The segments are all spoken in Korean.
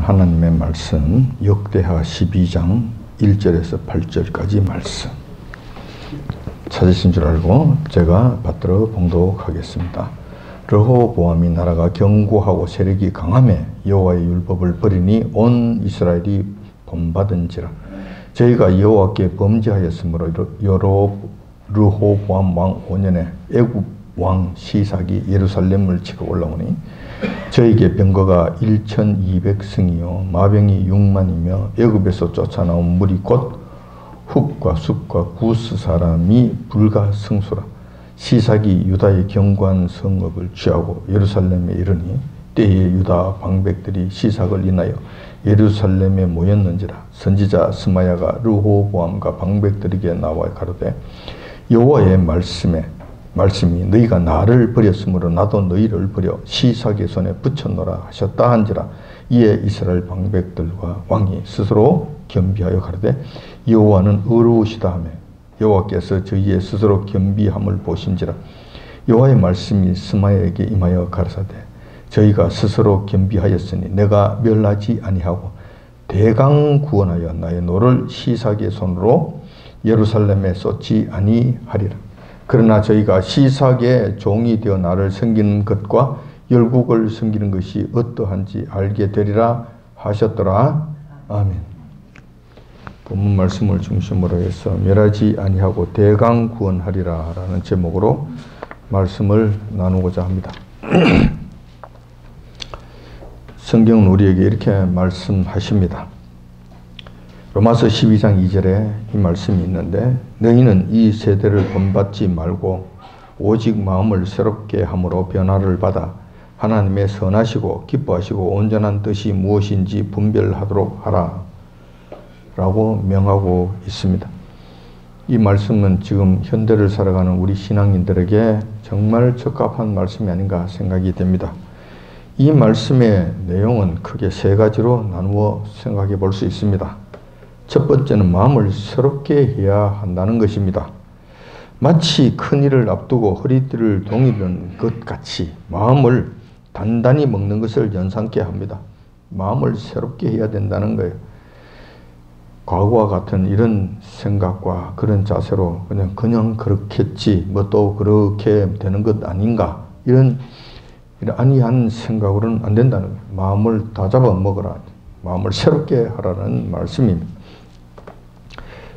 하나님의 말씀 역대하 12장 1절에서 8절까지 말씀 찾으신 줄 알고 제가 받들어 봉독하겠습니다. 르호보암이 나라가 견고하고 세력이 강하매 여호와의 율법을 버리니 온 이스라엘이 본받은지라. 저희가 여호와께 범죄하였으므로 르호보암 왕 5년에 애굽 왕 시삭이 예루살렘을 치러 올라오니 저에게 병거가 1200승이요 마병이 6만이며 애굽에서 쫓아나온 무리 곧 훅과 숲과 구스 사람이 불가승수라. 시삭이 유다의 견고한 성읍을 취하고 예루살렘에 이르니 때에 유다 방백들이 시삭을 인하여 예루살렘에 모였는지라. 선지자 스마야가 르호보암과 방백들에게 나와 가로되 여호와의 말씀이 너희가 나를 버렸으므로 나도 너희를 버려 시삭의 손에 붙였노라 하셨다 한지라. 이에 이스라엘 방백들과 왕이 스스로 겸비하여 가로되 여호와는 의로우시다 하며 여호와께서 저희의 스스로 겸비함을 보신지라. 여호와의 말씀이 스마야에게 임하여 가라사대 저희가 스스로 겸비하였으니 내가 멸하지 아니하고 대강 구원하여 나의 노를 시삭의 손으로 예루살렘에 쏟지 아니하리라. 그러나 저희가 시삭의 종이 되어 나를 섬기는 것과 열국을 섬기는 것이 어떠한지 알게 되리라 하셨더라. 아멘. 본문 말씀을 중심으로 해서 멸하지 아니하고 대강 구원하리라 라는 제목으로 말씀을 나누고자 합니다. 성경은 우리에게 이렇게 말씀하십니다. 로마서 12장 2절에 이 말씀이 있는데 너희는 이 세대를 본받지 말고 오직 마음을 새롭게 함으로 변화를 받아 하나님의 선하시고 기뻐하시고 온전한 뜻이 무엇인지 분별하도록 하라 라고 명하고 있습니다. 이 말씀은 지금 현대를 살아가는 우리 신앙인들에게 정말 적합한 말씀이 아닌가 생각이 됩니다. 이 말씀의 내용은 크게 세 가지로 나누어 생각해 볼 수 있습니다. 첫 번째는 마음을 새롭게 해야 한다는 것입니다. 마치 큰일을 앞두고 허리띠를 동이는 것 같이 마음을 단단히 먹는 것을 연상케 합니다. 마음을 새롭게 해야 된다는 거예요. 과거와 같은 이런 생각과 그런 자세로 그냥 그렇겠지, 뭐 또 그렇게 되는 것 아닌가, 이런 아니한 생각으로는 안 된다는 거예요. 마음을 다 잡아 먹으라. 마음을 새롭게 하라는 말씀입니다.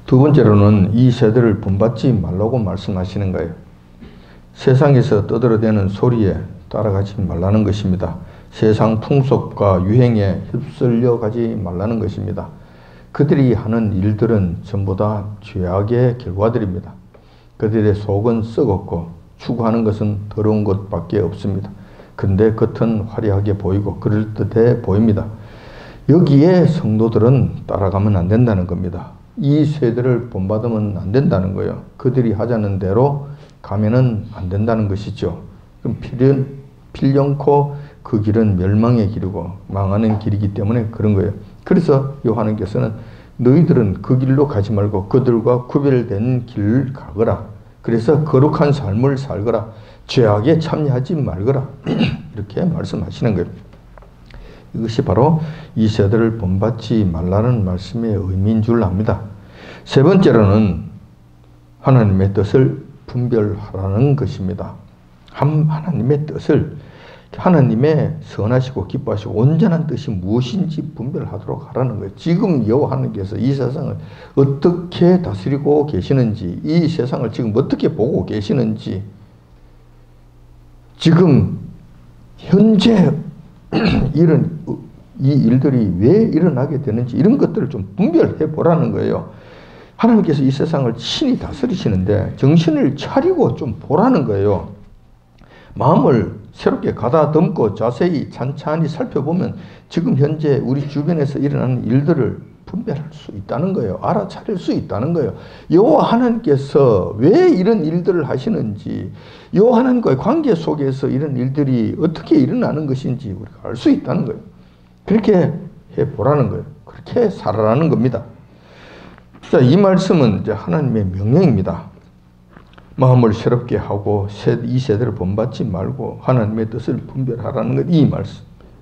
두 번째로는 이 세대를 본받지 말라고 말씀하시는 거예요. 세상에서 떠들어대는 소리에 따라가지 말라는 것입니다. 세상 풍속과 유행에 휩쓸려 가지 말라는 것입니다. 그들이 하는 일들은 전부 다 죄악의 결과들입니다. 그들의 속은 썩었고 추구하는 것은 더러운 것밖에 없습니다. 그런데 겉은 화려하게 보이고 그럴듯해 보입니다. 여기에 성도들은 따라가면 안 된다는 겁니다. 이 세대를 본받으면 안 된다는 거예요. 그들이 하자는 대로 가면은 안 된다는 것이죠. 그럼 필연코 그 길은 멸망의 길이고 망하는 길이기 때문에 그런 거예요. 그래서 요한께서는 너희들은 그 길로 가지 말고 그들과 구별된 길을 가거라. 그래서 거룩한 삶을 살거라. 죄악에 참여하지 말거라. 이렇게 말씀하시는 거예요. 이것이 바로 이 세대를 본받지 말라는 말씀의 의미인 줄 압니다. 세 번째로는 하나님의 뜻을 분별하라는 것입니다. 하나님의 뜻을, 하나님의 선하시고 기뻐하시고 온전한 뜻이 무엇인지 분별하도록 하라는 거예요. 지금 여호와 하나님께서 이 세상을 어떻게 다스리고 계시는지, 이 세상을 지금 어떻게 보고 계시는지, 지금 현재 이런 이 일들이 왜 일어나게 되는지 이런 것들을 좀 분별해 보라는 거예요. 하나님께서 이 세상을 친히 다스리시는데 정신을 차리고 좀 보라는 거예요. 마음을 새롭게 가다듬고 자세히 찬찬히 살펴보면 지금 현재 우리 주변에서 일어나는 일들을 분별할 수 있다는 거예요. 알아차릴 수 있다는 거예요. 여호와 하나님께서 왜 이런 일들을 하시는지, 여호와 하나님과의 관계 속에서 이런 일들이 어떻게 일어나는 것인지 우리가 알 수 있다는 거예요. 그렇게 해보라는 거예요. 그렇게 살아라는 겁니다. 자, 이 말씀은 이제 하나님의 명령입니다. 마음을 새롭게 하고 이 세대를 본받지 말고 하나님의 뜻을 분별하라는 것,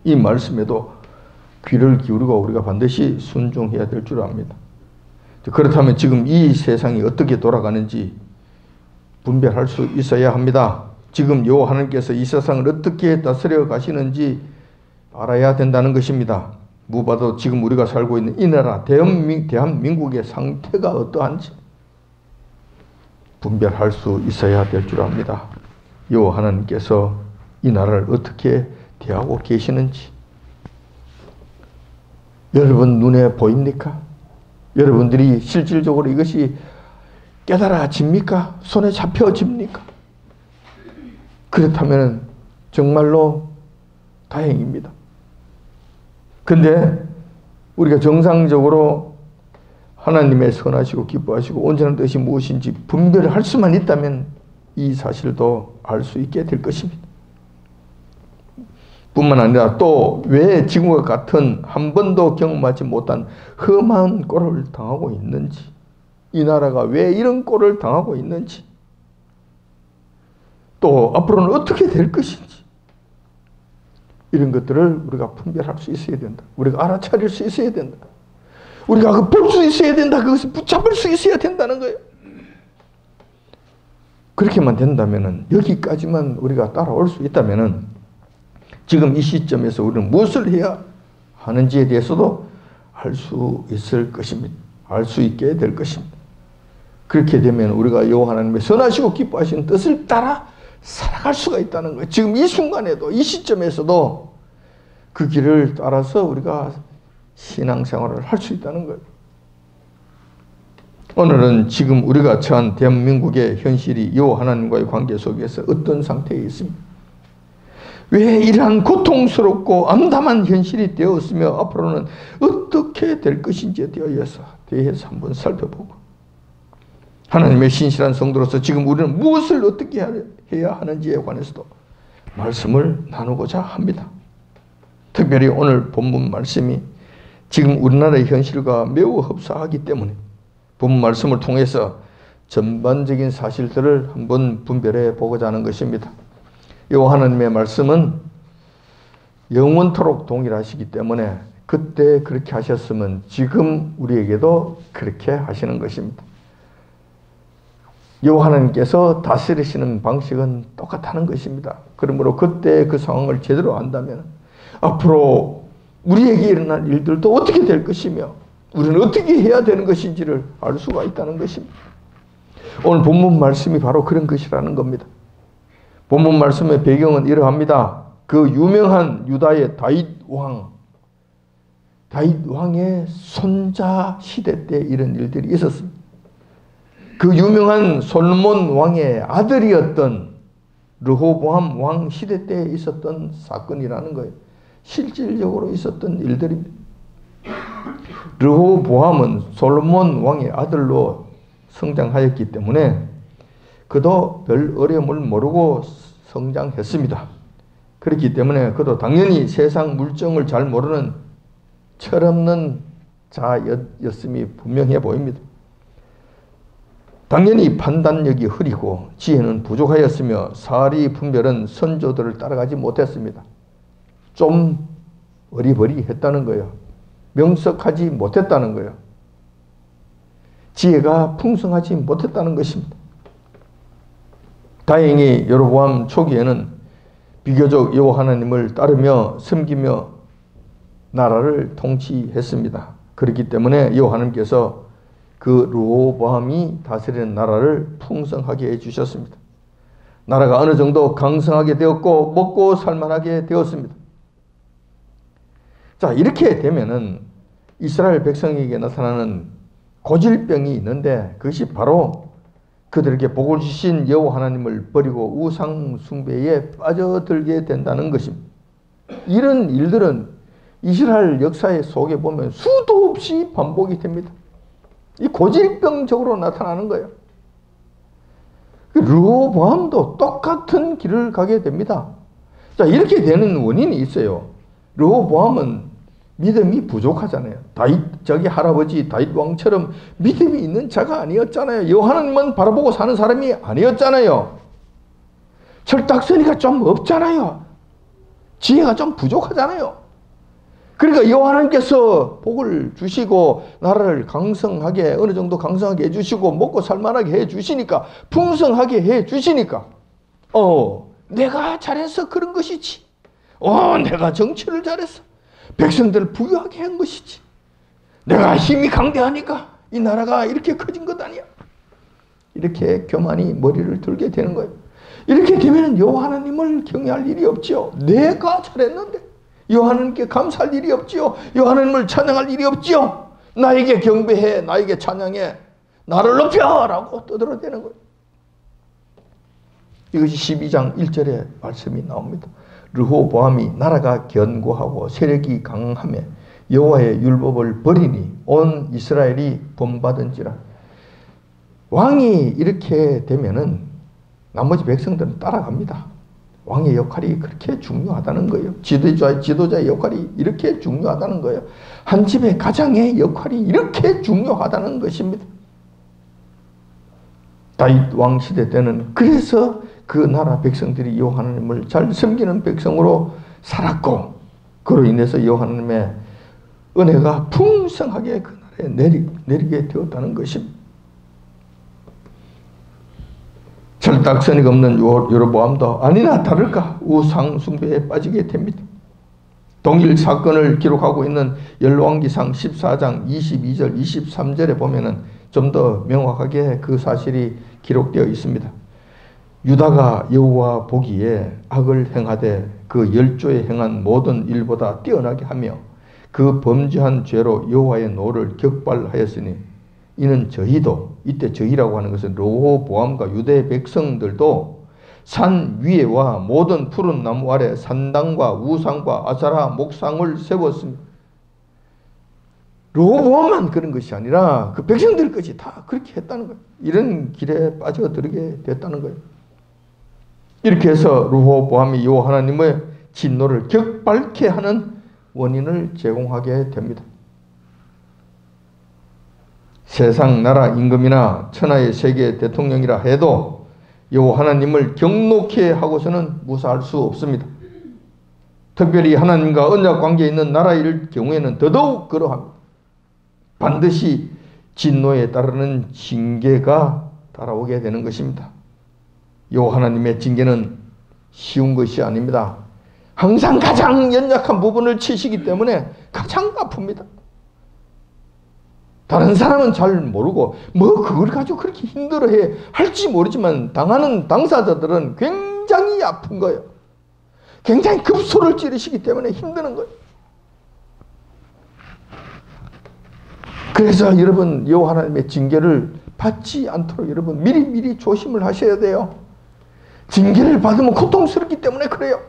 이 말씀에도 귀를 기울이고 우리가 반드시 순종해야 될 줄 압니다. 그렇다면 지금 이 세상이 어떻게 돌아가는지 분별할 수 있어야 합니다. 지금 여호와 하나님께서 이 세상을 어떻게 다스려 가시는지 알아야 된다는 것입니다. 무봐도 지금 우리가 살고 있는 이 나라 대한민국의 상태가 어떠한지 분별할 수 있어야 될 줄 압니다. 여호와 하나님께서 이 나라를 어떻게 대하고 계시는지 여러분 눈에 보입니까? 여러분들이 실질적으로 이것이 깨달아집니까? 손에 잡혀집니까? 그렇다면 정말로 다행입니다. 근데 우리가 정상적으로 하나님의 선하시고 기뻐하시고 온전한 뜻이 무엇인지 분별을 할 수만 있다면 이 사실도 알 수 있게 될 것입니다. 뿐만 아니라 또 왜 지금과 같은 한 번도 경험하지 못한 험한 꼴을 당하고 있는지, 이 나라가 왜 이런 꼴을 당하고 있는지, 또 앞으로는 어떻게 될 것인지, 이런 것들을 우리가 분별할 수 있어야 된다. 우리가 알아차릴 수 있어야 된다. 우리가 볼 수 있어야 된다. 그것을 붙잡을 수 있어야 된다는 거예요. 그렇게만 된다면, 여기까지만 우리가 따라올 수 있다면 지금 이 시점에서 우리는 무엇을 해야 하는지에 대해서도 알 수 있을 것입니다. 알 수 있게 될 것입니다. 그렇게 되면 우리가 여호와 하나님의 선하시고 기뻐하시는 뜻을 따라 살아갈 수가 있다는 거예요. 지금 이 순간에도, 이 시점에서도 그 길을 따라서 우리가 신앙생활을 할 수 있다는 거예요. 오늘은 지금 우리가 처한 대한민국의 현실이 여호와 하나님과의 관계 속에서 어떤 상태에 있습니까? 왜 이러한 고통스럽고 암담한 현실이 되었으며 앞으로는 어떻게 될 것인지에 대해서 한번 살펴보고, 하나님의 신실한 성도로서 지금 우리는 무엇을 어떻게 해야 하는지에 관해서도 말씀을 나누고자 합니다. 특별히 오늘 본문 말씀이 지금 우리나라의 현실과 매우 흡사하기 때문에 본문 말씀을 통해서 전반적인 사실들을 한번 분별해 보고자 하는 것입니다. 여호와 하나님의 말씀은 영원토록 동일하시기 때문에 그때 그렇게 하셨으면 지금 우리에게도 그렇게 하시는 것입니다. 여호와 하나님께서 다스리시는 방식은 똑같다는 것입니다. 그러므로 그때 그 상황을 제대로 안다면 앞으로 우리에게 일어날 일들도 어떻게 될 것이며 우리는 어떻게 해야 되는 것인지를 알 수가 있다는 것입니다. 오늘 본문 말씀이 바로 그런 것이라는 겁니다. 본문 말씀의 배경은 이러합니다. 그 유명한 유다의 다윗 왕의 손자 시대 때 이런 일들이 있었습니다. 그 유명한 솔로몬 왕의 아들이었던 르호보암 왕 시대 때 있었던 사건이라는 거예요. 실질적으로 있었던 일들입니다. 르호보암은 솔로몬 왕의 아들로 성장하였기 때문에 그도 별 어려움을 모르고 성장했습니다. 그렇기 때문에 그도 당연히 세상 물정을 잘 모르는 철없는 자였음이 분명해 보입니다. 당연히 판단력이 흐리고 지혜는 부족하였으며 사리 분별은 선조들을 따라가지 못했습니다. 좀 어리버리했다는 거예요. 명석하지 못했다는 거예요. 지혜가 풍성하지 못했다는 것입니다. 다행히 여로보암 초기에는 비교적 여호와 하나님을 따르며 섬기며 나라를 통치했습니다. 그렇기 때문에 여호와 하나님께서 그 르호보암이 다스리는 나라를 풍성하게 해주셨습니다. 나라가 어느 정도 강성하게 되었고 먹고 살만하게 되었습니다. 자, 이렇게 되면은 이스라엘 백성에게 나타나는 고질병이 있는데 그것이 바로 그들에게 복을 주신 여호와 하나님을 버리고 우상 숭배에 빠져들게 된다는 것입니다. 이런 일들은 이스라엘 역사의 속에 보면 수도 없이 반복이 됩니다. 이 고질병적으로 나타나는 거예요. 르호보암도 똑같은 길을 가게 됩니다. 자, 이렇게 되는 원인이 있어요. 르호보암은 믿음이 부족하잖아요. 자기 할아버지 다윗 왕처럼 믿음이 있는 자가 아니었잖아요. 여호와 하나님만 바라보고 사는 사람이 아니었잖아요. 철딱서니가 좀 없잖아요. 지혜가 좀 부족하잖아요. 그러니까 여호와 하나님께서 복을 주시고 나라를 강성하게 어느 정도 강성하게 해주시고 먹고 살만하게 해주시니까 풍성하게 해주시니까 내가 잘해서 그런 것이지. 내가 정치를 잘해서 백성들을 부유하게 한 것이지. 내가 힘이 강대하니까 이 나라가 이렇게 커진 것 아니야. 이렇게 교만이 머리를 들게 되는 거예요. 이렇게 되면 여호와 하나님을 경외할 일이 없지요. 내가 잘했는데 여호와 하나님께 감사할 일이 없지요. 여호와 하나님을 찬양할 일이 없지요. 나에게 경배해, 나에게 찬양해, 나를 높여라고 떠들어대는 거예요. 이것이 12장 1절에 말씀이 나옵니다. 르호보암이 나라가 견고하고 세력이 강함에 여호와의 율법을 버리니 온 이스라엘이 본받은지라. 왕이 이렇게 되면은 나머지 백성들은 따라갑니다. 왕의 역할이 그렇게 중요하다는 거예요. 지도자의 역할이 이렇게 중요하다는 거예요. 한 집의 가장의 역할이 이렇게 중요하다는 것입니다. 다윗 왕 시대 때는 그래서 그 나라 백성들이 여호와 하나님을 잘 섬기는 백성으로 살았고, 그로 인해서 여호와 하나님의 은혜가 풍성하게 그 나라에 내리게 되었다는 것입니다. 철딱서니가 없는 여로보암도 아니나 다를까 우상 숭배에 빠지게 됩니다. 동일 사건을 기록하고 있는 열왕기상 14장 22절 23절에 보면은 좀 더 명확하게 그 사실이 기록되어 있습니다. 유다가 여호와 보기에 악을 행하되 그 열조에 행한 모든 일보다 뛰어나게 하며 그 범죄한 죄로 여호와의 노를 격발하였으니 이는 저희도, 이때 저희라고 하는 것은 르호보암과 유대 백성들도 산 위에와 모든 푸른 나무 아래 산당과 우상과 아사라 목상을 세웠습니다. 르호보암만 그런 것이 아니라 그 백성들까지 다 그렇게 했다는 거예요. 이런 길에 빠져들게 됐다는 거예요. 이렇게 해서 르호보암이 여호와 하나님의 진노를 격발케 하는 원인을 제공하게 됩니다. 세상 나라 임금이나 천하의 세계 대통령이라 해도 여호와 하나님을 경노케 하고서는 무사할 수 없습니다. 특별히 하나님과 언약 관계에 있는 나라일 경우에는 더더욱 그러합니다. 반드시 진노에 따르는 징계가 따라오게 되는 것입니다. 여호와 하나님의 징계는 쉬운 것이 아닙니다. 항상 가장 연약한 부분을 치시기 때문에 가장 아픕니다. 다른 사람은 잘 모르고 그걸 가지고 그렇게 힘들어해 할지 모르지만 당하는 당사자들은 굉장히 아픈 거예요. 굉장히 급소를 찌르시기 때문에 힘드는 거예요. 그래서 여러분 여호와 하나님의 징계를 받지 않도록 여러분 미리 조심을 하셔야 돼요. 징계를 받으면 고통스럽기 때문에 그래요.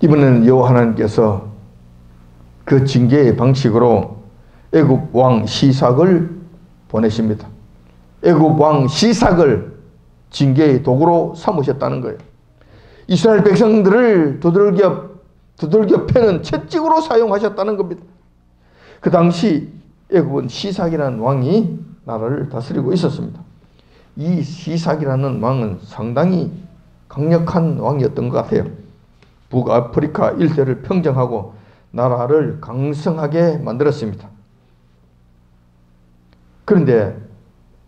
이번에는 여호와 하나님께서 그 징계의 방식으로 애굽 왕 시삭을 보내십니다. 애굽 왕 시삭을 징계의 도구로 삼으셨다는 거예요. 이스라엘 백성들을 두들겨 패는 채찍으로 사용하셨다는 겁니다. 그 당시 애굽은 시삭이라는 왕이 나라를 다스리고 있었습니다. 이 시삭이라는 왕은 상당히 강력한 왕이었던 것 같아요. 북아프리카 일대를 평정하고 나라를 강성하게 만들었습니다. 그런데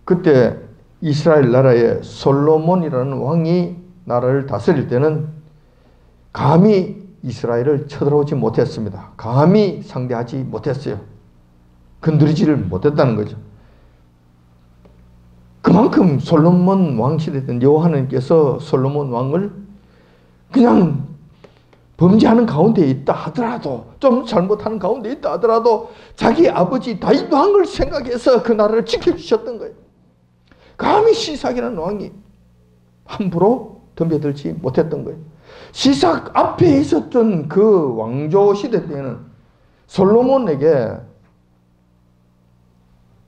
그때 이스라엘 나라의 솔로몬이라는 왕이 나라를 다스릴 때는 감히 이스라엘을 쳐들어오지 못했습니다. 감히 상대하지 못했어요. 건드리지를 못했다는 거죠. 그만큼 솔로몬 왕 시대 때 여호와 하나님께서 솔로몬 왕을 그냥 범죄하는 가운데 있다 하더라도, 좀 잘못하는 가운데 있다 하더라도 자기 아버지 다윗 왕을 생각해서 그 나라를 지켜주셨던 거예요. 감히 시삭이라는 왕이 함부로 덤벼들지 못했던 거예요. 시삭 앞에 있었던 그 왕조 시대 때는 솔로몬에게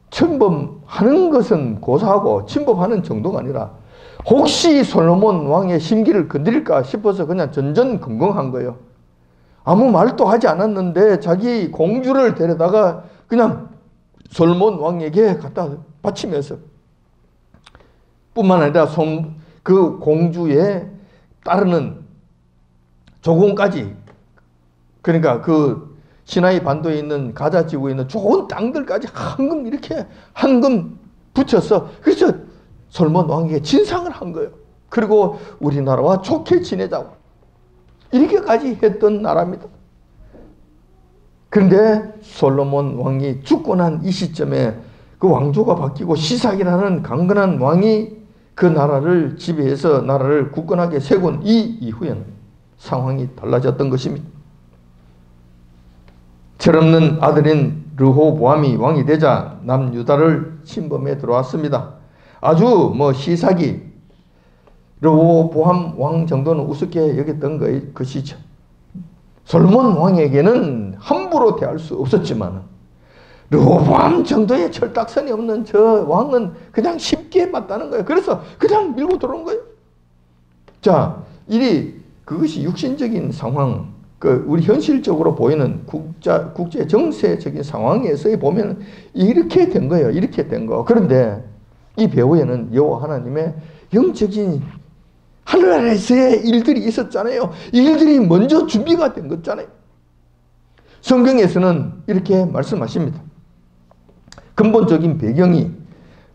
침범하는 것은 고사하고 침범하는 정도가 아니라 혹시 솔로몬 왕의 심기를 건드릴까 싶어서 그냥 전전긍긍한 거예요. 아무 말도 하지 않았는데 자기 공주를 데려다가 그냥 솔로몬 왕에게 갖다 바치면서 뿐만 아니라 그 공주에 따르는 조공까지, 그러니까 그 시나이 반도에 있는 가자 지구에 있는 좋은 땅들까지 황금 이렇게 황금 붙여서 그래서 솔몬 왕에게 진상을 한 거예요. 그리고 우리나라와 좋게 지내자고 이렇게까지 했던 나라입니다. 그런데 솔로몬 왕이 죽고 난 이 시점에 그 왕조가 바뀌고 시삭이라는 강건한 왕이 그 나라를 지배해서 나라를 굳건하게 세운 이 이후에는 상황이 달라졌던 것입니다. 철없는 아들인 르호보암이 왕이 되자 남유다를 침범해 들어왔습니다. 아주 시삭이 르호보암 왕 정도는 우습게 여겼던 것이죠. 솔몬 왕에게는 함부로 대할 수 없었지만 르호보암 정도의 철딱선이 없는 저 왕은 그냥 쉽게 봤다는 거예요. 그래서 그냥 밀고 들어온 거예요. 자, 그것이 육신적인 상황, 우리 현실적으로 보이는 국제 정세적인 상황에서 보면 이렇게 된 거예요. 이렇게 된 거. 그런데 이 배후에는 여호와 하나님의 영적인 하늘나라에서의 일들이 있었잖아요. 이 일들이 먼저 준비가 된 거잖아요. 성경에서는 이렇게 말씀하십니다. 근본적인 배경이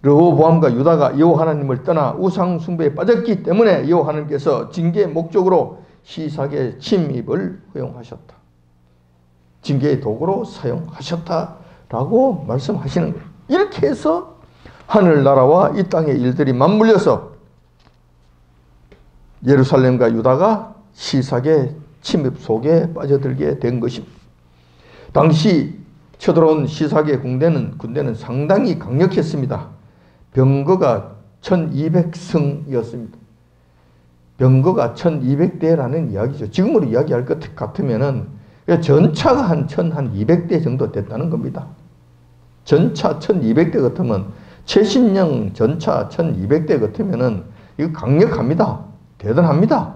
르호보암과 유다가 여호와 하나님을 떠나 우상 숭배에 빠졌기 때문에 여호와 하나님께서 징계의 목적으로 시삭의 침입을 허용하셨다. 징계의 도구로 사용하셨다라고 말씀하시는 거예요. 이렇게 해서 하늘나라와 이 땅의 일들이 맞물려서 예루살렘과 유다가 시삭의 침입 속에 빠져들게 된 것입니다. 당시 쳐들어온 시삭의 군대는 상당히 강력했습니다. 병거가 1200승이었습니다. 병거가 1200대라는 이야기죠. 지금으로 이야기할 것 같으면은 전차가 한 1200대 정도 됐다는 겁니다. 전차 1200대 같으면 최신형 전차 1200대 같으면은 이거 강력합니다. 대단합니다.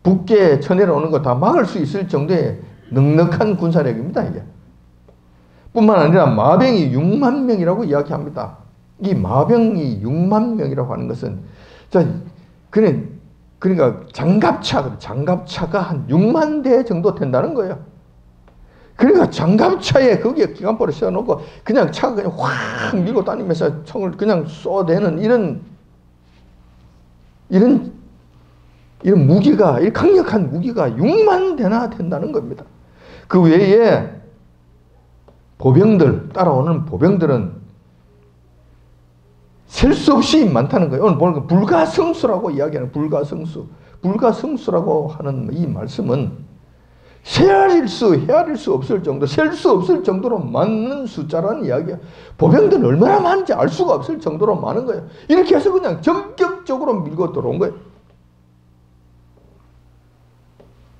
북계 쳐내려오는 거 다 막을 수 있을 정도의 넉넉한 군사력입니다. 이게. 뿐만 아니라 마병이 6만 명이라고 이야기합니다. 이 마병이 6만 명이라고 하는 것은 그러니까 장갑차가 한 6만 대 정도 된다는 거예요. 그러니까 장갑차에 거기에 기관포를 씌워놓고 그냥 차가 그냥 확 밀고 다니면서 총을 그냥 쏘대는 이런 무기가, 이 강력한 무기가 6만 대나 된다는 겁니다. 그 외에 따라오는 보병들은 셀 수 없이 많다는 거예요. 오늘 보니까 불가성수라고 이야기하는 불가성수라고 하는 이 말씀은 헤아릴 수 없을 정도, 셀 수 없을 정도로 많은 숫자라는 이야기야. 보병들은 얼마나 많은지 알 수가 없을 정도로 많은 거예요. 이렇게 해서 그냥 전격적으로 밀고 들어온 거예요.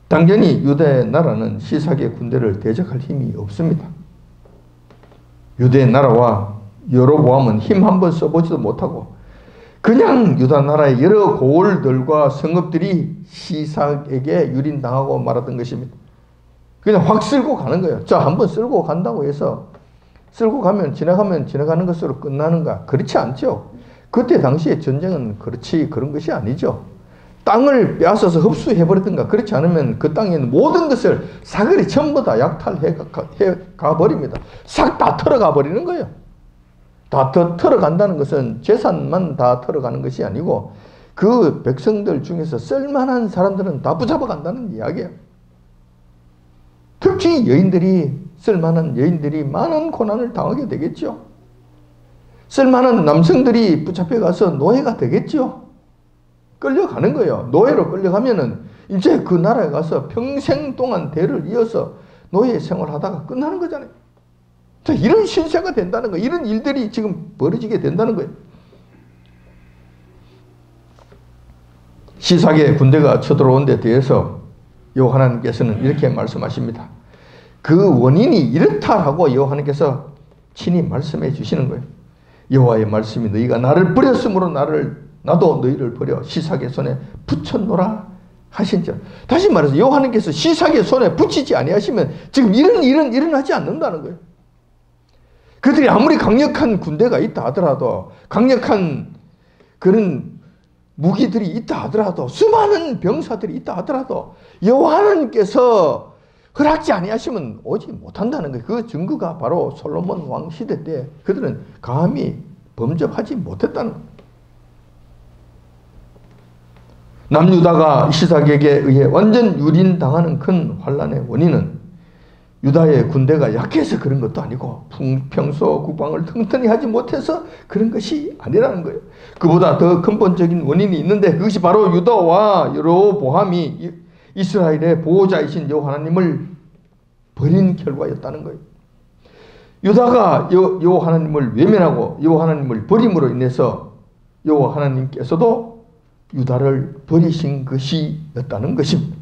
당연히 유다의 나라는 시삭의 군대를 대적할 힘이 없습니다. 유다의 나라와 여로보암은 힘 한번 써보지도 못하고 그냥 유다 나라의 여러 고을들과 성읍들이 시삭에게 유린당하고 말았던 것입니다. 그냥 확 쓸고 가는 거예요. 자, 한번 쓸고 간다고 해서 쓸고 가면 지나가는 것으로 끝나는가? 그렇지 않죠. 그때 당시의 전쟁은 그런 것이 아니죠. 땅을 빼앗아서 흡수해버리든가 그렇지 않으면 그 땅에 있는 모든 것을 사거리 전부 다 약탈해 가버립니다. 싹 다 털어가 버리는 거예요. 다 털어간다는 것은 재산만 다 털어가는 것이 아니고 그 백성들 중에서 쓸만한 사람들은 다 붙잡아 간다는 이야기예요. 특히 쓸만한 여인들이 많은 고난을 당하게 되겠죠. 쓸만한 남성들이 붙잡혀 가서 노예가 되겠죠. 끌려가는 거예요. 노예로 끌려가면은 이제 그 나라에 가서 평생 동안 대를 이어서 노예 생활하다가 끝나는 거잖아요. 자, 이런 신세가 된다는 거예요. 이런 일들이 지금 벌어지게 된다는 거예요. 시삭의 군대가 쳐들어온 데 대해서 여호와 하나님께서는 이렇게 말씀하십니다. 그 원인이 이렇다라고 여호와 하나님께서 친히 말씀해 주시는 거예요. 여호와의 말씀이 너희가 나를 버렸으므로 나도 너희를 버려 시삭의 손에 붙였노라 하신즉. 다시 말해서 여호와 하나님께서 시삭의 손에 붙이지 아니하시면 지금 이런 일은 일어나지 않는다는 거예요. 그들이 아무리 강력한 군대가 있다 하더라도 강력한 그런 무기들이 있다 하더라도, 수많은 병사들이 있다 하더라도 여호와 하나님께서 허락지 아니하시면 오지 못한다는 거예요. 그 증거가 바로 솔로몬 왕 시대 때 그들은 감히 범접하지 못했다는 거예요. 남유다가 시삭에게 의해 완전 유린당하는 큰 환란의 원인은 유다의 군대가 약해서 그런 것도 아니고 평소 국방을 튼튼히 하지 못해서 그런 것이 아니라는 거예요. 그보다 더 근본적인 원인이 있는데 그것이 바로 유다와 여로보암이 이스라엘의 보호자이신 여호와 하나님을 버린 결과였다는 거예요. 유다가 여호와 하나님을 외면하고 여호와 하나님을 버림으로 인해서 여호와 하나님께서도 유다를 버리신 것이었다는 것입니다.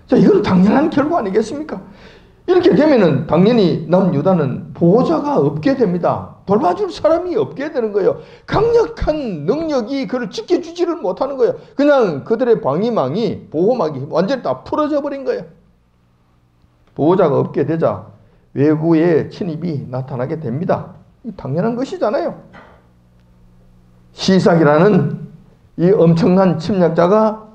자, 이건 당연한 결과 아니겠습니까? 이렇게 되면은 당연히 남유다는 보호자가 없게 됩니다. 돌봐줄 사람이 없게 되는 거예요. 강력한 능력이 그를 지켜주지를 못하는 거예요. 그냥 그들의 방위망이, 보호막이 완전히 다 풀어져 버린 거예요. 보호자가 없게 되자 외부의 침입이 나타나게 됩니다. 당연한 것이잖아요. 시삭이라는 이 엄청난 침략자가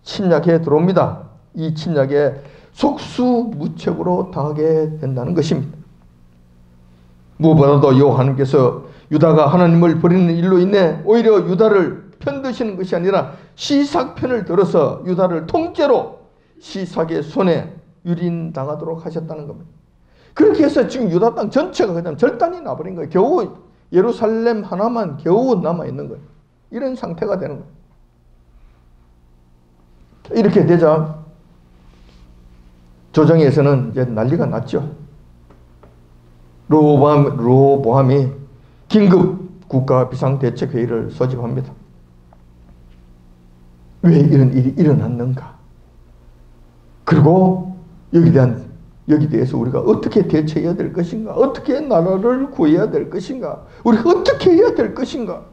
침략해 들어옵니다. 이 침략에 속수무책으로 당하게 된다는 것입니다. 무엇보다도 여호와 하나님께서 유다가 하나님을 버리는 일로 인해 오히려 유다를 편드시는 것이 아니라 시삭 편을 들어서 유다를 통째로 시삭의 손에 유린당하도록 하셨다는 겁니다. 그렇게 해서 지금 유다 땅 전체가 그냥 절단이 나버린 거예요. 겨우 예루살렘 하나만 겨우 남아있는 거예요. 이런 상태가 되는 거예요. 이렇게 되자 조정에서는 이제 난리가 났죠. 르호보암이 긴급 국가 비상대책회의를 소집합니다. 왜 이런 일이 일어났는가? 그리고 여기 대해서 우리가 어떻게 대처해야 될 것인가? 어떻게 나라를 구해야 될 것인가? 우리가 어떻게 해야 될 것인가?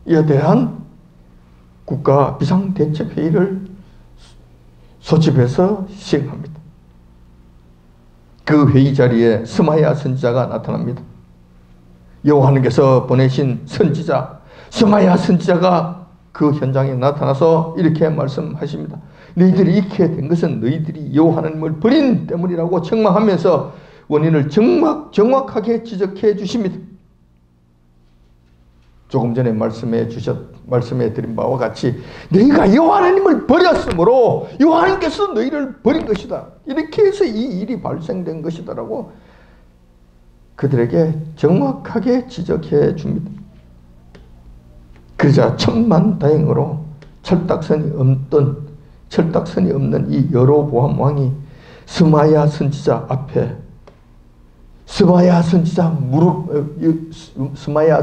이에 대한 국가 비상대책회의를 소집해서 시행합니다. 그 회의 자리에 스마야 선지자가 나타납니다. 여호와 하나님께서 보내신 선지자 스마야 선지자가 그 현장에 나타나서 이렇게 말씀하십니다. 너희들이 이렇게 된 것은 너희들이 여호와 하나님을 버린 때문이라고 책망하면서 원인을 정확하게 지적해 주십니다. 조금 전에 말씀해 드린 바와 같이 너희가 여호와 하나님을 버렸으므로 여호와 하나님께서 너희를 버린 것이다. 이렇게 해서 이 일이 발생된 것이다라고 그들에게 정확하게 지적해 줍니다. 그러자 천만다행으로 철딱선이 없는 이 여로보암 왕이 스마야 선지자 앞에 스마야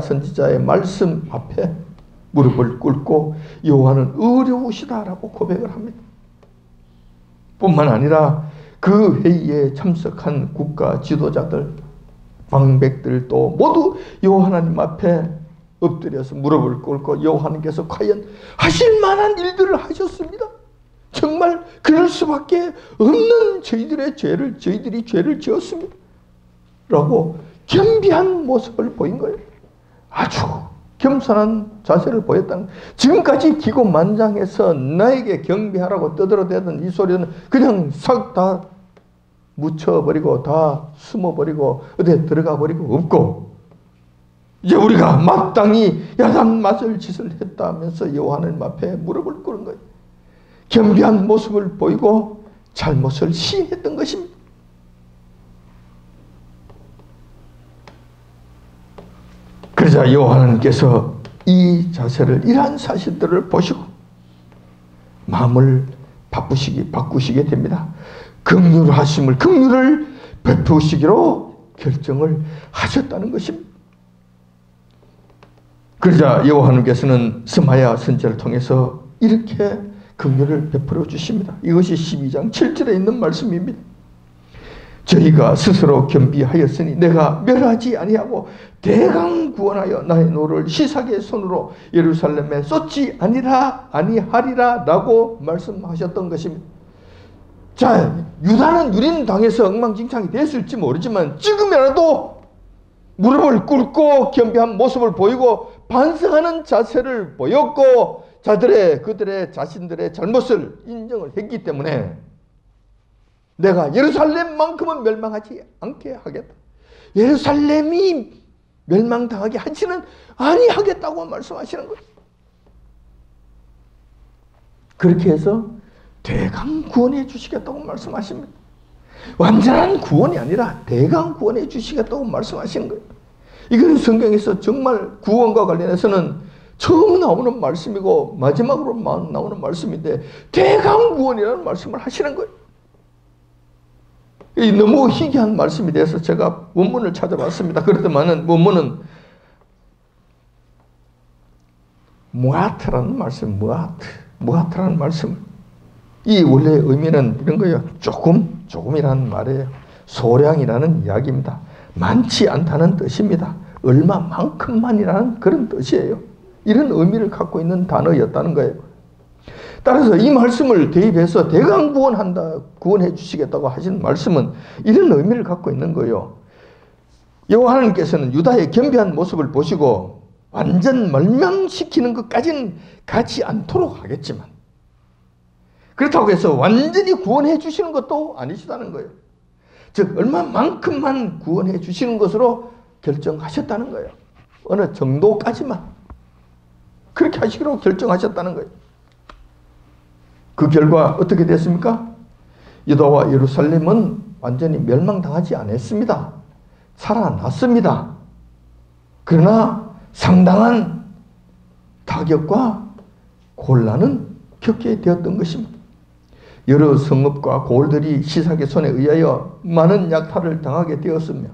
선지자의 말씀 앞에 무릎을 꿇고 여호와는 어려우시다라고 고백을 합니다. 뿐만 아니라 그 회의에 참석한 국가 지도자들, 방백들도 모두 여호와 하나님 앞에 엎드려서 무릎을 꿇고 여호와 하나님께서 과연 하실 만한 일들을 하셨습니다. 정말 그럴 수밖에 없는 저희들이 죄를 지었습니다. 라고 겸비한 모습을 보인 거예요. 아주 겸손한 자세를 보였다는 거예요. 지금까지 기고만장해서 나에게 경배하라고 떠들어대던 이 소리는 그냥 싹 다 묻혀버리고 다 숨어버리고 어디에 들어가 버리고 없고 이제 우리가 마땅히 야단 맞을 짓을 했다면서 여호와 하나님 앞에 무릎을 꿇은 거예요. 겸비한 모습을 보이고 잘못을 시인했던 것입니다. 그러자 여호와 하나님께서 이 자세를 이러한 사실들을 보시고 마음을 바꾸시게 됩니다. 긍휼을 베푸시기로 결정을 하셨다는 것입니다. 그러자 여호와 하나님께서는 스마야 선지자를 통해서 이렇게 긍휼을 베풀어 주십니다. 이것이 12장 7절에 있는 말씀입니다. 저희가 스스로 겸비하였으니 내가 멸하지 아니하고 대강 구원하여 나의 노를 시삭의 손으로 예루살렘에 쏟지 아니하리라 라고 말씀하셨던 것입니다. 자, 유다는 유린당해서 엉망진창이 됐을지 모르지만 지금이라도 무릎을 꿇고 겸비한 모습을 보이고 반성하는 자세를 보였고 그들의 자신들의 잘못을 인정을 했기 때문에 내가 예루살렘만큼은 멸망하지 않게 하겠다. 예루살렘이 멸망당하게 하지는 아니하겠다고 말씀하시는 거예요. 그렇게 해서 대강 구원해 주시겠다고 말씀하십니다. 완전한 구원이 아니라 대강 구원해 주시겠다고 말씀하시는 거예요. 이건 성경에서 정말 구원과 관련해서는 처음 나오는 말씀이고 마지막으로 나오는 말씀인데 대강 구원이라는 말씀을 하시는 거예요. 이 너무 희귀한 말씀이 돼서 제가 원문을 찾아봤습니다. 그렇지만은 원문은 무아트라는 말씀, 무아트라는 말씀. 이 원래 의미는 이런 거예요. 조금이라는 말이에요. 소량이라는 이야기입니다. 많지 않다는 뜻입니다. 얼마만큼만이라는 그런 뜻이에요. 이런 의미를 갖고 있는 단어였다는 거예요. 따라서 이 말씀을 대입해서 대강 구원해 주시겠다고 하신 말씀은 이런 의미를 갖고 있는 거예요. 여호와 하나님께서는 유다의 겸비한 모습을 보시고 완전 멸망시키는 것까지는 가지 않도록 하겠지만 그렇다고 해서 완전히 구원해 주시는 것도 아니시다는 거예요. 즉 얼마만큼만 구원해 주시는 것으로 결정하셨다는 거예요. 어느 정도까지만 그렇게 하시기로 결정하셨다는 거예요. 그 결과 어떻게 됐습니까? 유다와 예루살렘은 완전히 멸망당하지 않았습니다. 살아났습니다. 그러나 상당한 타격과 곤란은 겪게 되었던 것입니다. 여러 성읍과 고을들이 시삭의 손에 의하여 많은 약탈을 당하게 되었으며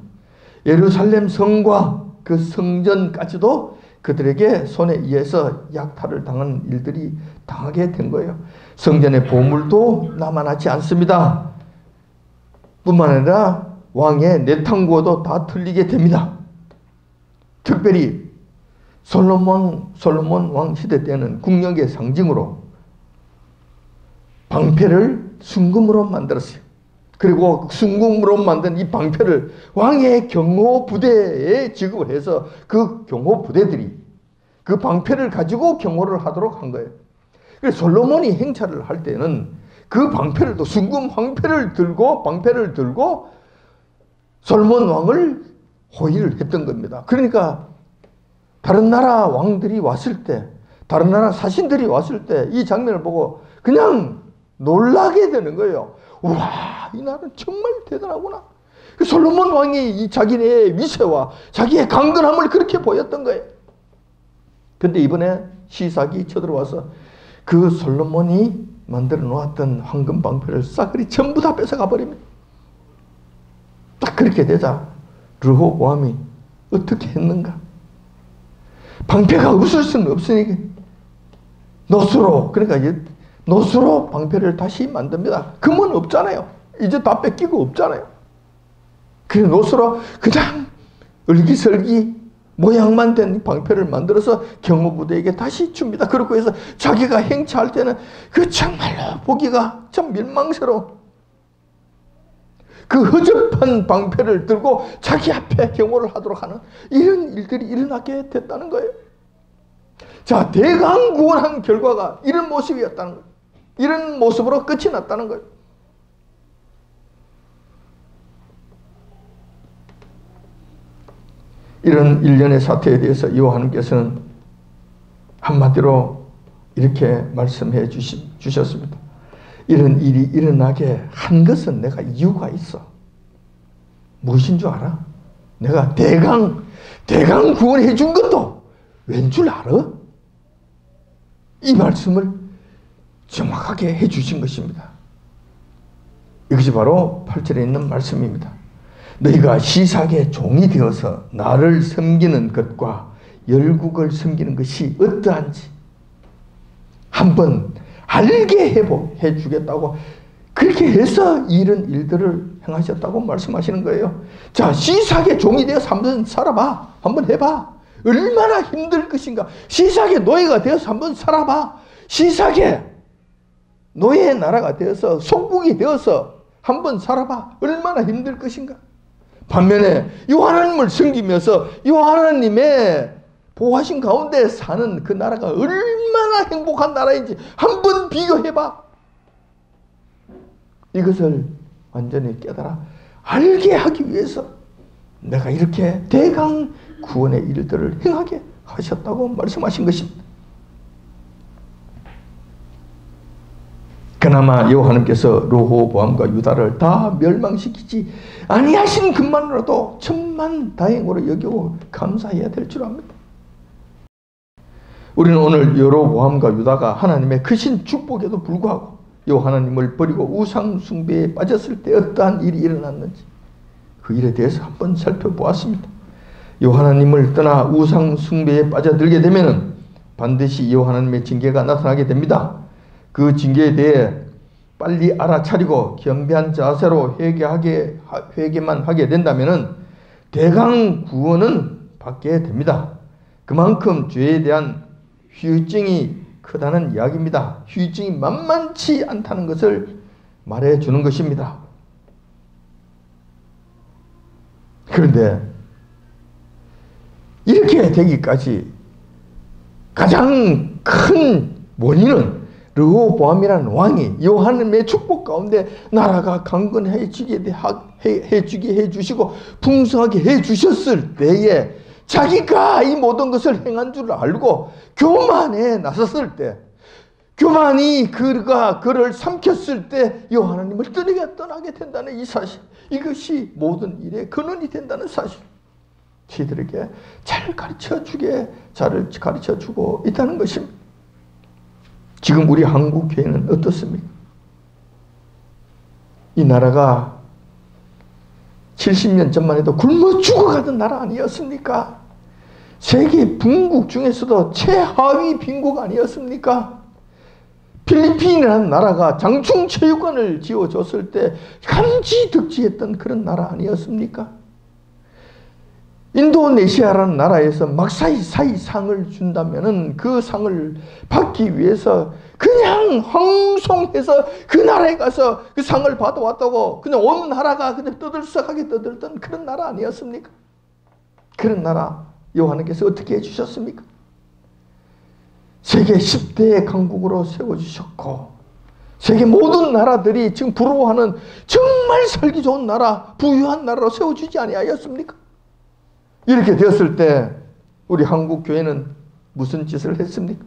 예루살렘 성과 그 성전까지도 그들에게 손에 의해서 약탈을 당한 일들이 당하게 된 거예요. 성전의 보물도 남아나지 않습니다. 뿐만 아니라 왕의 내탕구어도 다 틀리게 됩니다. 특별히 솔로몬 왕 시대 때는 국력의 상징으로 방패를 순금으로 만들었어요. 그리고 순금으로 만든 이 방패를 왕의 경호 부대에 지급을 해서 그 경호 부대들이 그 방패를 가지고 경호를 하도록 한 거예요. 그래서 솔로몬이 행차를 할 때는 그 방패를 또 순금 방패를 들고 솔로몬 왕을 호위를 했던 겁니다. 그러니까 다른 나라 왕들이 왔을 때, 다른 나라 사신들이 왔을 때 이 장면을 보고 그냥 놀라게 되는 거예요. 우와, 이 나라는 정말 대단하구나. 솔로몬 왕이 이 자기의 위세와 자기의 강건함을 그렇게 보였던 거예요. 근데 이번에 시삭이 쳐들어와서 그 솔로몬이 만들어 놓았던 황금 방패를 싸그리 전부 다 뺏어가 버립니다. 딱 그렇게 되자 르호보암이 어떻게 했는가? 방패가 없을 수는 없으니까 노수로, 그러니까 노수로 방패를 다시 만듭니다. 금은 없잖아요. 이제 다 뺏기고 없잖아요. 그래서 노수로 그냥 을기설기 모양만 된 방패를 만들어서 경호부대에게 다시 줍니다. 그렇고 해서 자기가 행차할 때는 그 정말로 보기가 참 밀망스러운 그 허접한 방패를 들고 자기 앞에 경호를 하도록 하는 이런 일들이 일어나게 됐다는 거예요. 자, 대강 구원한 결과가 이런 모습이었다는 거예요. 이런 모습으로 끝이 났다는 거예요. 이런 일련의 사태에 대해서 여호와 하나님께서는 한마디로 이렇게 말씀해 주셨습니다. 이런 일이 일어나게 한 것은 내가 이유가 있어. 무엇인 줄 알아? 내가 대강 구원해 준 것도 왠 줄 알아? 이 말씀을 정확하게 해 주신 것입니다. 이것이 바로 8절에 있는 말씀입니다. 너희가 시삭의 종이 되어서 나를 섬기는 것과 열국을 섬기는 것이 어떠한지 한번 알게 해 주겠다고 그렇게 해서 이런 일들을 행하셨다고 말씀하시는 거예요. 자, 시삭의 종이 되어서 한번 살아봐. 한번 해봐. 얼마나 힘들 것인가. 시삭의 노예가 되어서 한번 살아봐. 시삭의 노예의 나라가 되어서 속국이 되어서 한번 살아봐. 얼마나 힘들 것인가. 반면에 이 하나님을 섬기면서 이 하나님의 보호하신 가운데 사는 그 나라가 얼마나 행복한 나라인지 한번 비교해봐. 이것을 완전히 깨달아 알게 하기 위해서 내가 이렇게 대강 구원의 일들을 행하게 하셨다고 말씀하신 것입니다. 그나마 여호와님께서 르호보암과 유다를 다 멸망시키지 아니하신 것만으로도 천만 다행으로 여기고 감사해야 될 줄 압니다. 우리는 오늘 여로보암과 유다가 하나님의 크신 축복에도 불구하고 여호와 하나님을 버리고 우상 숭배에 빠졌을 때 어떠한 일이 일어났는지 그 일에 대해서 한번 살펴보았습니다. 여호와 하나님을 떠나 우상 숭배에 빠져들게 되면은 반드시 여호와 하나님의 징계가 나타나게 됩니다. 그 징계에 대해 빨리 알아차리고 겸비한 자세로 회개만 하게 된다면은 대강 구원은 받게 됩니다. 그만큼 죄에 대한 후유증이 크다는 이야기입니다. 후유증이 만만치 않다는 것을 말해주는 것입니다. 그런데 이렇게 되기까지 가장 큰 원인은 르호보암이라는 왕이 여호와 하나님의 축복 가운데 나라가 강건해지게 해주시고 풍성하게 해주셨을 때에 자기가 이 모든 것을 행한 줄 알고 교만에 나섰을 때, 교만이 그를 삼켰을 때 여호와 하나님을 떠나게 된다는 이 사실, 이것이 모든 일의 근원이 된다는 사실, 저희들에게 잘 자를 가르쳐주고 있다는 것입니다. 지금 우리 한국교회는 어떻습니까? 이 나라가 70년 전만 해도 굶어 죽어가던 나라 아니었습니까? 세계 빈국 중에서도 최하위 빈국 아니었습니까? 필리핀이라는 나라가 장충체육관을 지어줬을 때 감지덕지했던 그런 나라 아니었습니까? 인도네시아라는 나라에서 막사이사이 상을 준다면은 그 상을 받기 위해서 그냥 황송해서 그 나라에 가서 그 상을 받아왔다고 그냥 온 나라가 그냥 떠들썩하게 떠들던 그런 나라 아니었습니까? 그런 나라 여호와 하나님께서 어떻게 해주셨습니까? 세계 10대의 강국으로 세워주셨고 세계 모든 나라들이 지금 부러워하는 정말 살기 좋은 나라, 부유한 나라로 세워주지 아니하였습니까? 이렇게 되었을 때 우리 한국교회는 무슨 짓을 했습니까?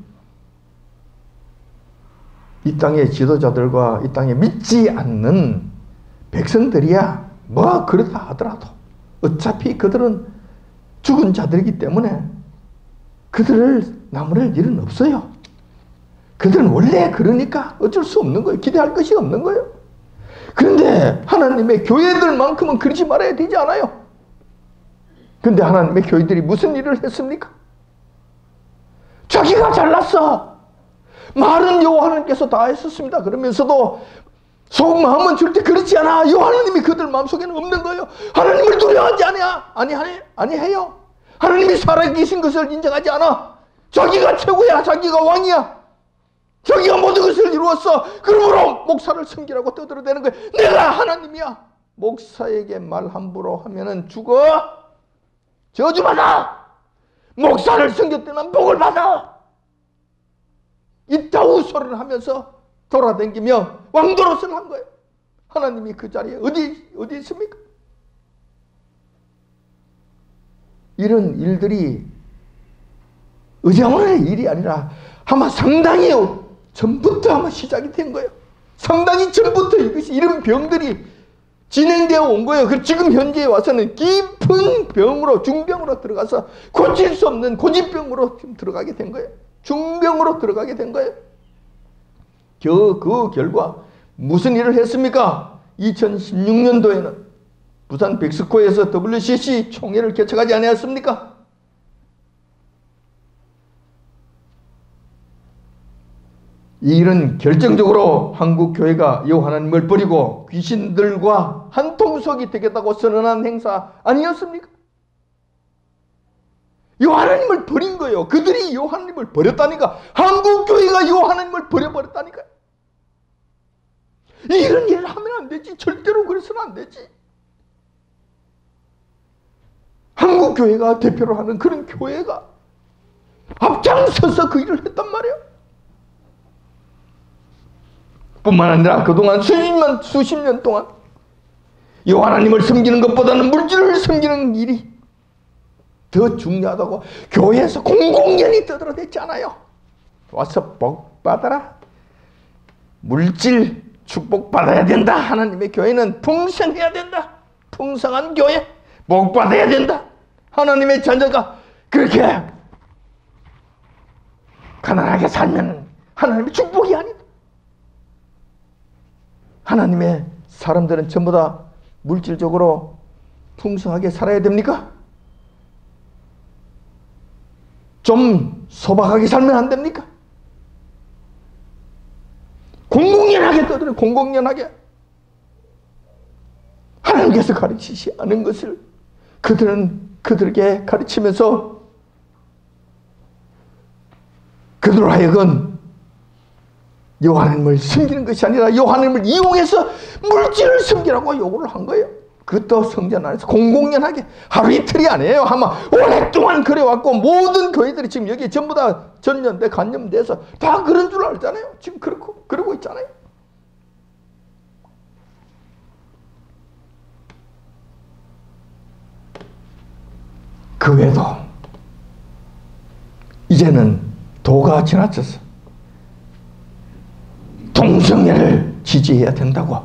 이 땅의 지도자들과 이 땅에 믿지 않는 백성들이야 뭐 그렇다 하더라도 어차피 그들은 죽은 자들이기 때문에 그들을 나무랄 일은 없어요. 그들은 원래 그러니까 어쩔 수 없는 거예요. 기대할 것이 없는 거예요. 그런데 하나님의 교회들만큼은 그러지 말아야 되지 않아요? 근데 하나님의 교회들이 무슨 일을 했습니까? 자기가 잘났어. 말은 여호와 하나님께서 다 했었습니다. 그러면서도 속마음은 절대 그렇지 않아. 여호와 하나님이 그들 마음속에는 없는 거예요. 하나님을 두려워하지 아니해요. 하나님이 살아계신 것을 인정하지 않아. 자기가 최고야. 자기가 왕이야. 자기가 모든 것을 이루었어. 그러므로 목사를 섬기라고 떠들어대는 거예요. 내가 하나님이야. 목사에게 말 함부로 하면은 죽어. 저주받아! 목사를 섬겼더만 복을 받아! 이따우 소리를 하면서 돌아다니며 왕도로서를 한 거예요. 하나님이 그 자리에 어디 있습니까? 이런 일들이 어제오늘의 일이 아니라 아마 상당히 전부터 아마 시작이 된 거예요. 상당히 전부터 이런 병들이 진행되어 온 거예요. 그리고 지금 현재에 와서는 깊은 병으로, 중병으로 들어가서 고칠 수 없는 고집병으로 지금 들어가게 된 거예요. 중병으로 들어가게 된 거예요. 그 결과 무슨 일을 했습니까? 2016년도에는 부산 백스코에서 WCC 총회를 개최하지 않았습니까? 이 일은 결정적으로 한국 교회가 여호와 하나님을 버리고 귀신들과 한통속이 되겠다고 선언한 행사 아니었습니까? 여호와 하나님을 버린 거예요. 그들이 여호와 하나님을 버렸다니까. 한국 교회가 여호와 하나님을 버려버렸다니까. 이런 일을 하면 안 되지. 절대로 그래서는 안 되지. 한국 교회가 대표로 하는 그런 교회가 앞장서서 그 일을 했단 말이에요. 뿐만 아니라 그동안 수십 년 동안 여호와 하나님을 섬기는 것보다는 물질을 섬기는 일이 더 중요하다고 교회에서 공공연히 떠들어댔잖아요. 와서 복 받아라. 물질 축복 받아야 된다. 하나님의 교회는 풍성해야 된다. 풍성한 교회, 복 받아야 된다. 하나님의 자녀가 그렇게 가난하게 살면 하나님의 축복이 아니다. 하나님의 사람들은 전부 다 물질적으로 풍성하게 살아야 됩니까? 좀 소박하게 살면 안 됩니까? 공공연하게 떠들어요. 공공연하게. 하나님께서 가르치지 않은 것을 그들에게 가르치면서 그들로 하여금 여호와 하나님을 섬기는 것이 아니라 여호와 하나님을 이용해서 물질을 섬기라고 요구를 한 거예요. 그것도 성전 안에서 공공연하게 하루 이틀이 아니에요. 아마 오랫동안 그래왔고 모든 교회들이 지금 여기 전부 다 전염돼 간염돼서 다 그런 줄 알잖아요. 지금 그러고 있잖아요. 그 외에도 이제는 도가 지나쳤어. 동성애를 지지해야 된다고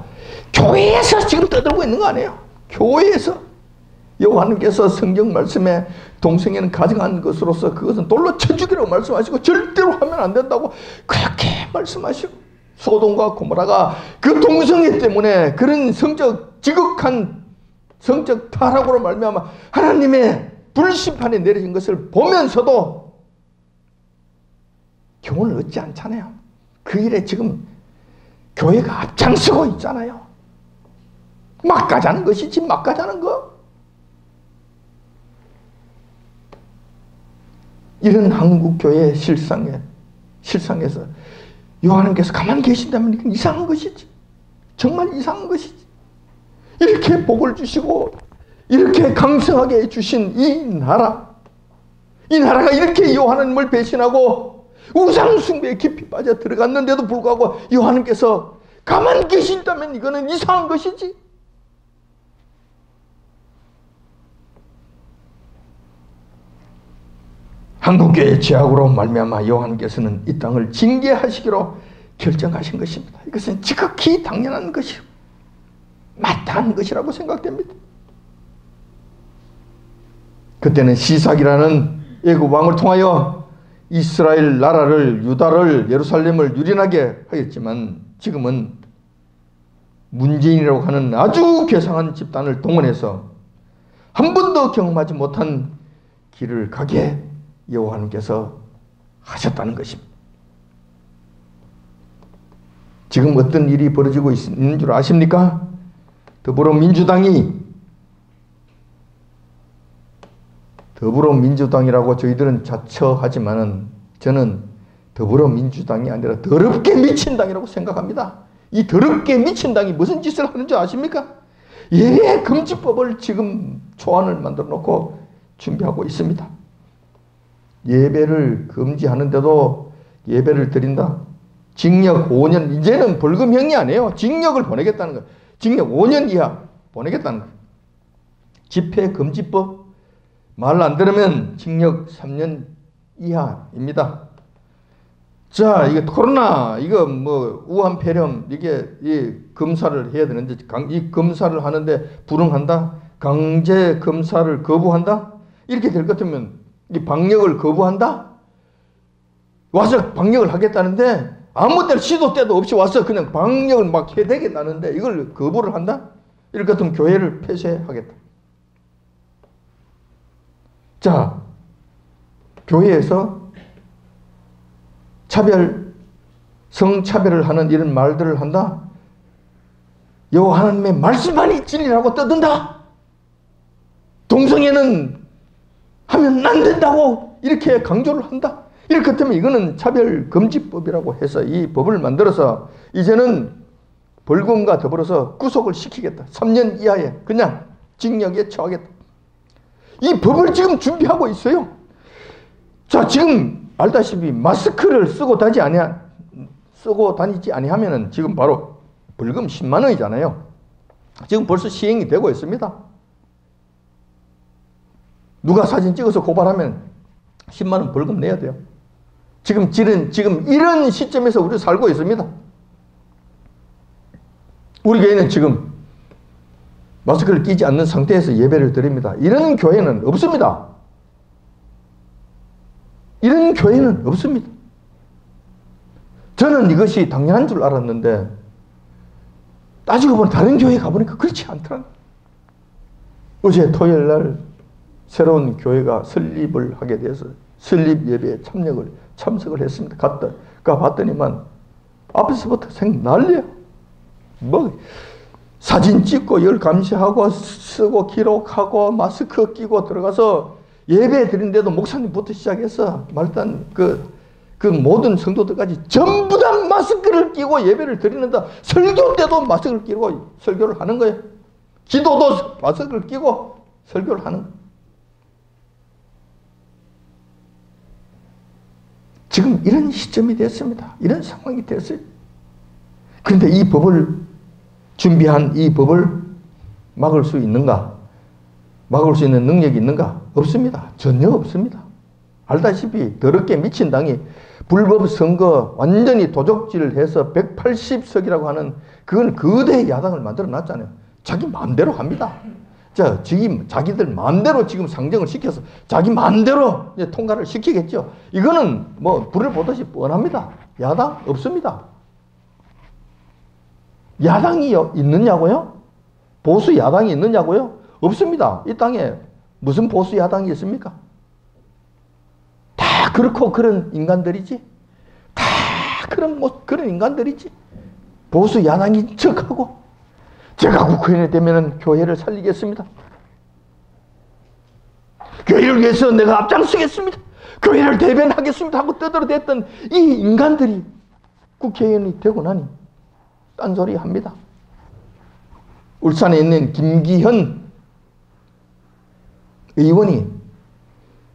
교회에서 지금 떠들고 있는 거 아니에요? 교회에서 여호와 하나님께서 성경 말씀에 동성애는 가증한 것으로서 그것은 돌로 쳐 죽이라고 말씀하시고 절대로 하면 안 된다고 그렇게 말씀하시고 소돔과 고모라가 그 동성애 때문에 그런 지극한 성적 타락으로 말미암아 하나님의 불심판이 내려진 것을 보면서도 교훈을 얻지 않잖아요. 그 일에 지금 교회가 앞장서고 있잖아요. 막 가자는 것이지 막 가자는 거. 이런 한국교회의 실상에서 여호와 하나님께서 가만히 계신다면 이건 이상한 것이지. 정말 이상한 것이지. 이렇게 복을 주시고 이렇게 강성하게 해주신 이 나라가 이렇게 여호와 하나님을 배신하고 우상숭배에 깊이 빠져 들어갔는데도 불구하고 여호와 하나님께서 가만히 계신다면 이거는 이상한 것이지. 한국교회의 죄악으로 말미암아 여호와 하나님께서는 이 땅을 징계하시기로 결정하신 것입니다. 이것은 지극히 당연한 것이고 마땅한 것이라고 생각됩니다. 그때는 시삭이라는 애굽 왕을 통하여 이스라엘 나라를 유다를 예루살렘을 유린하게 하였지만 지금은 문재인이라고 하는 아주 괴상한 집단을 동원해서 한 번도 경험하지 못한 길을 가게 여호와 하나님께서 하셨다는 것입니다. 지금 어떤 일이 벌어지고 있는 줄 아십니까? 더불어민주당이라고 저희들은 자처하지만은 저는 더불어민주당이 아니라 더럽게 미친 당이라고 생각합니다. 이 더럽게 미친 당이 무슨 짓을 하는 줄 아십니까? 예배 금지법을 지금 초안을 만들어 놓고 준비하고 있습니다. 예배를 금지하는데도 예배를 드린다. 징역 5년, 이제는 벌금형이 아니에요. 징역을 보내겠다는 거예요. 징역 5년 이하 보내겠다는 거예요. 집회금지법 말 안 들으면 징역 3년 이하입니다. 자, 이게 코로나, 이거 뭐 우한 폐렴, 이게 이 검사를 해야 되는데 이 검사를 하는데 불응한다? 강제 검사를 거부한다? 이렇게 될 것 같으면 이 방역을 거부한다? 와서 방역을 하겠다는데 아무 때나 시도 때도 없이 와서 그냥 방역을 막 해대겠다는데 이걸 거부를 한다? 이럴 것 같으면 교회를 폐쇄하겠다. 자, 교회에서 성차별을 하는 이런 말들을 한다? 여호와 하나님의 말씀만이 진리라고 떠든다? 동성애는 하면 안 된다고 이렇게 강조를 한다? 이렇게 되면 이거는 차별금지법이라고 해서 이 법을 만들어서 이제는 벌금과 더불어서 구속을 시키겠다. 3년 이하에 그냥 징역에 처하겠다. 이 법을 지금 준비하고 있어요. 자, 지금 알다시피 마스크를 쓰고 다니지 아니하면은 지금 바로 벌금 10만 원이잖아요. 지금 벌써 시행이 되고 있습니다. 누가 사진 찍어서 고발하면 10만 원 벌금 내야 돼요. 지금 이런 시점에서 우리 살고 있습니다. 우리 교회는 지금 마스크를 끼지 않는 상태에서 예배를 드립니다. 이런 교회는 없습니다. 이런 교회는 없습니다. 저는 이것이 당연한 줄 알았는데 따지고 보면 다른 교회 가보니까 그렇지 않더라고요. 어제 토요일 날 새로운 교회가 설립을 하게 돼서 설립 예배에 참석을 했습니다. 가봤더니만 앞에서부터 난리야. 뭐 사진 찍고 이걸 감시하고 쓰고 기록하고 마스크 끼고 들어가서 예배 드린데도 목사님부터 시작해서 말단 그 모든 성도들까지 전부 다 마스크를 끼고 예배를 드리는데 설교 때도 마스크를 끼고 설교를 하는 거예요. 기도도 마스크를 끼고 설교를 하는 거예요. 지금 이런 시점이 됐습니다. 이런 상황이 됐어요. 그런데 이 법을 준비한 이 법을 막을 수 있는가? 막을 수 있는 능력이 있는가? 없습니다. 전혀 없습니다. 알다시피 더럽게 미친 당이 불법 선거 완전히 도적질을 해서 180석이라고 하는 그건 거대 야당을 만들어 놨잖아요. 자기 마음대로 합니다. 자기들 마음대로 지금 상정을 시켜서 자기 마음대로 이제 통과를 시키겠죠. 이거는 뭐 불을 보듯이 뻔합니다. 야당 없습니다. 야당이 있느냐고요? 보수 야당이 있느냐고요? 없습니다. 이 땅에 무슨 보수 야당이 있습니까? 다 그렇고 그런 인간들이지. 다 그런 인간들이지. 보수 야당인 척하고 제가 국회의원이 되면 교회를 살리겠습니다. 교회를 위해서 내가 앞장서겠습니다. 교회를 대변하겠습니다 하고 떠들어댔던 이 인간들이 국회의원이 되고 나니 딴소리 합니다. 울산에 있는 김기현 의원이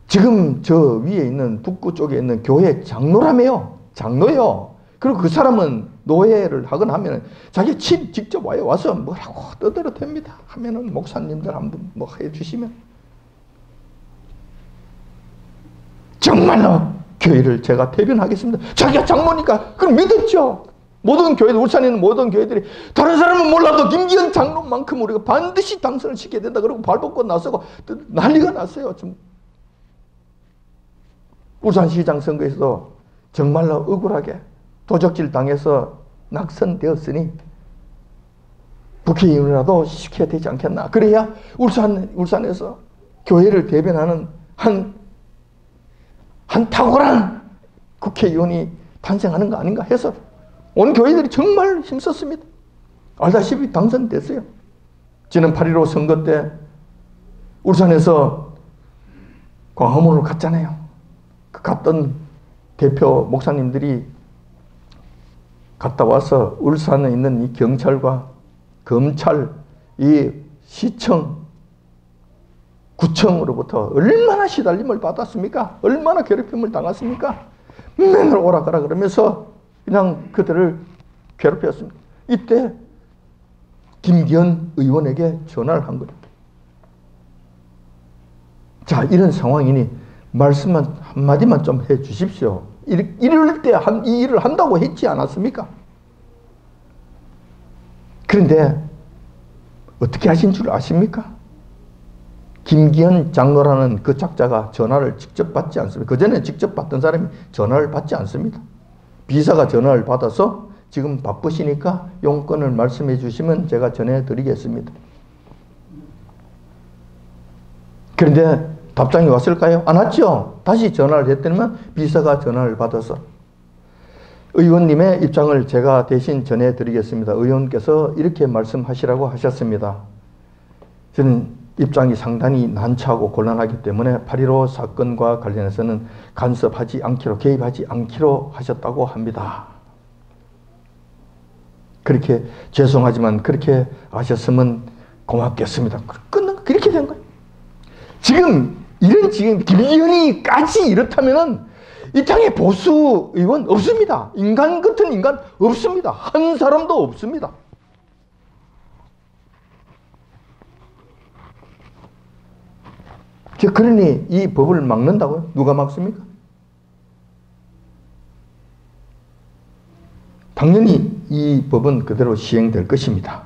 지금 저 위에 있는 북구 쪽에 있는 교회 장로라며요. 장로요. 그리고 그 사람은 노예를 하거나 하면 자기 직접 와서 뭐라고 떠들어댑니다. 하면은 목사님들 한번 뭐 해주시면 정말로 교회를 제가 대변하겠습니다. 자기가 장로니까 그럼 믿었죠. 모든 교회들, 울산에 있는 모든 교회들이 다른 사람은 몰라도 김기현 장로만큼 우리가 반드시 당선을 시켜야 된다. 그러고 발벗고 나서고 난리가 났어요. 좀 울산시장 선거에서도 정말로 억울하게 도적질 당해서 낙선되었으니 국회의원이라도 시켜야 되지 않겠나. 그래야 울산에서 교회를 대변하는 한 탁월한 국회의원이 탄생하는 거 아닌가 해서 온 교회들이 정말 힘썼습니다. 알다시피 당선됐어요. 지난 8.15 선거 때 울산에서 광화문으로 갔잖아요. 그 갔던 대표 목사님들이 갔다 와서 울산에 있는 이 경찰과 검찰, 이 시청, 구청으로부터 얼마나 시달림을 받았습니까? 얼마나 괴롭힘을 당했습니까? 맨날 오라 가라 그러면서 그냥 그들을 괴롭혔습니다. 이때 김기현 의원에게 전화를 한 거예요. 자, 이런 상황이니 말씀만 한마디만 좀 해 주십시오. 이럴 때 이 일을 한다고 했지 않았습니까? 그런데 어떻게 하신 줄 아십니까? 김기현 장로라는 그 작자가 전화를 직접 받지 않습니다. 그전에 직접 받던 사람이 전화를 받지 않습니다. 비서가 전화를 받아서 지금 바쁘시니까 용건을 말씀해 주시면 제가 전해드리겠습니다. 그런데 답장이 왔을까요? 안 왔죠? 다시 전화를 했더니만 비서가 전화를 받아서 의원님의 입장을 제가 대신 전해드리겠습니다. 의원께서 이렇게 말씀하시라고 하셨습니다. 저는 입장이 상당히 난처하고 곤란하기 때문에 8.15 사건과 관련해서는 간섭하지 않기로, 개입하지 않기로 하셨다고 합니다. 그렇게 죄송하지만 그렇게 하셨으면 고맙겠습니다. 그렇게 된 거예요. 지금 이런 지금 김기현이까지 이렇다면은 이 땅에 보수 의원 없습니다. 인간 같은 인간 없습니다. 한 사람도 없습니다. 그러니 이 법을 막는다고요? 누가 막습니까? 당연히 이 법은 그대로 시행될 것입니다.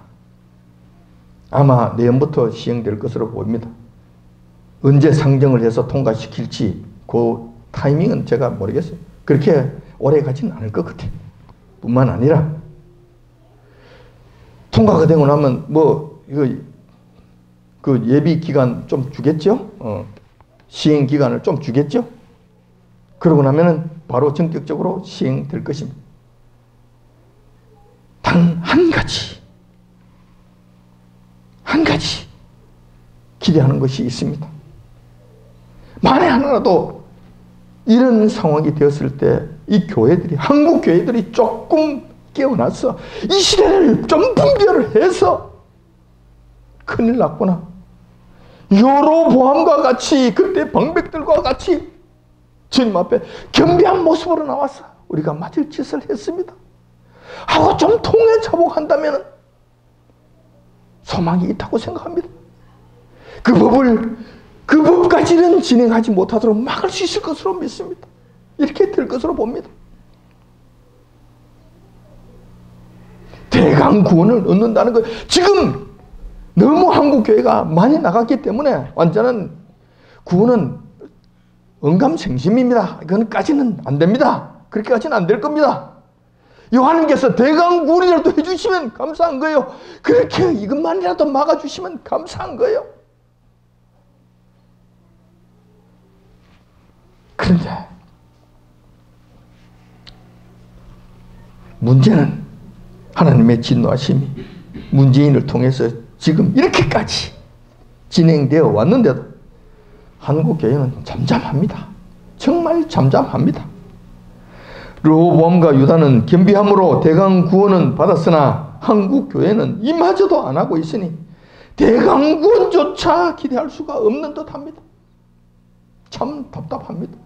아마 내년부터 시행될 것으로 보입니다. 언제 상정을 해서 통과시킬지 그 타이밍은 제가 모르겠어요. 그렇게 오래 가지는 않을 것 같아요. 뿐만 아니라 통과가 되고 나면 뭐 이거 그 예비 기간 좀 주겠죠? 시행 기간을 좀 주겠죠? 그러고 나면은 바로 전격적으로 시행될 것입니다. 단 한 가지 기대하는 것이 있습니다. 만에 하나라도 이런 상황이 되었을 때 이 교회들이, 한국 교회들이 조금 깨어나서 이 시대를 좀 분별을 해서 큰일 났구나. 여로보암과 같이, 그때 방백들과 같이 주님 앞에 겸비한 모습으로 나와서 우리가 맞을 짓을 했습니다 하고 좀 통해 자복한다면 소망이 있다고 생각합니다. 그 법까지는 진행하지 못하도록 막을 수 있을 것으로 믿습니다. 이렇게 될 것으로 봅니다. 대강 구원을 얻는다는 것, 지금 너무 한국교회가 많이 나갔기 때문에 완전한 구원은 언감생심입니다. 그건까지는 안 됩니다. 그렇게까지는 안 될 겁니다. 요한님께서 대강 구원이라도 해주시면 감사한 거예요. 그렇게 이것만이라도 막아주시면 감사한 거예요. 그런데 문제는 하나님의 진노하심이 문재인을 통해서 지금 이렇게까지 진행되어 왔는데도 한국교회는 잠잠합니다. 정말 잠잠합니다. 르호보암과 유다는 겸비함으로 대강 구원은 받았으나 한국교회는 이마저도 안 하고 있으니 대강 구원조차 기대할 수가 없는 듯합니다. 참 답답합니다.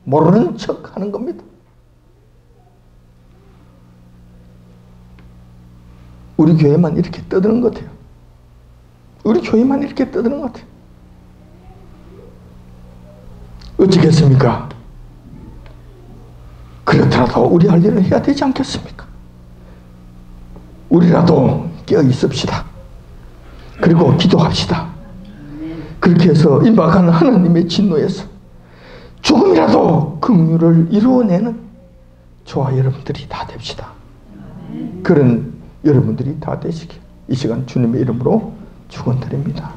모르는 척 하는 겁니다. 우리 교회만 이렇게 떠드는 것 같아요. 우리 교회만 이렇게 떠드는 것 같아요. 어찌겠습니까? 그렇더라도 우리 할 일을 해야 되지 않겠습니까? 우리라도 깨어 있읍시다. 그리고 기도합시다. 그렇게 해서 임박한 하나님의 진노에서 조금이라도 긍휼을 이루어내는 저와 여러분들이 다 됩시다. 그런 여러분들이 다 되시길 이 시간 주님의 이름으로 축원드립니다.